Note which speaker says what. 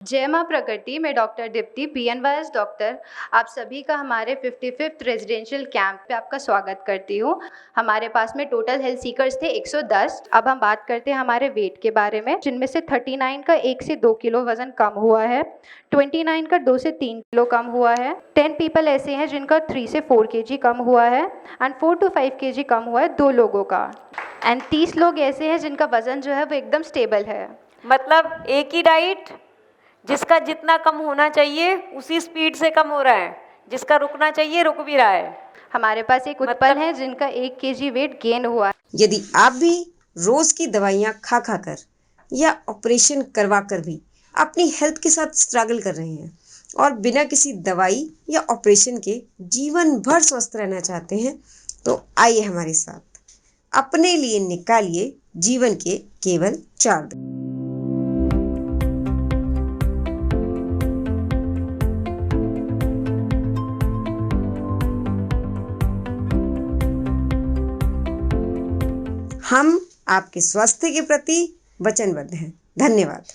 Speaker 1: जय माँ प्रकृति। मैं डॉक्टर दीप्ति PNYS डॉक्टर आप सभी का हमारे 55th रेजिडेंशियल कैंप पे आपका स्वागत करती हूँ। हमारे पास में टोटल हेल्थ सीकर्स थे 110। अब हम बात करते हैं हमारे वेट के बारे में, जिनमें से 39 का 1 से 2 किलो वजन कम हुआ है, 29 का 2 से 3 किलो कम हुआ है, 10 पीपल ऐसे हैं जिनका 3 से 4 kg कम हुआ है एंड 4 to 5 kg कम हुआ है 2 लोगों का, एंड 30 लोग ऐसे हैं जिनका वजन जो है वो एकदम स्टेबल है।
Speaker 2: मतलब एक ही डाइट, जिसका जितना कम होना चाहिए उसी स्पीड से कम हो रहा है, जिसका रुकना चाहिए रुक भी रहा है।
Speaker 1: हमारे पास एक उत्पल है जिनका 1 kg वेट गेन हुआ है।
Speaker 3: यदि आप भी रोज की दवाइयाँ खा कर या ऑपरेशन करवा कर भी अपनी हेल्थ के साथ स्ट्रगल कर रहे हैं और बिना किसी दवाई या ऑपरेशन के जीवन भर स्वस्थ रहना चाहते हैं, तो आइए हमारे साथ अपने लिए निकालिए जीवन के केवल 4 दिन। हम आपके स्वास्थ्य के प्रति वचनबद्ध हैं। धन्यवाद।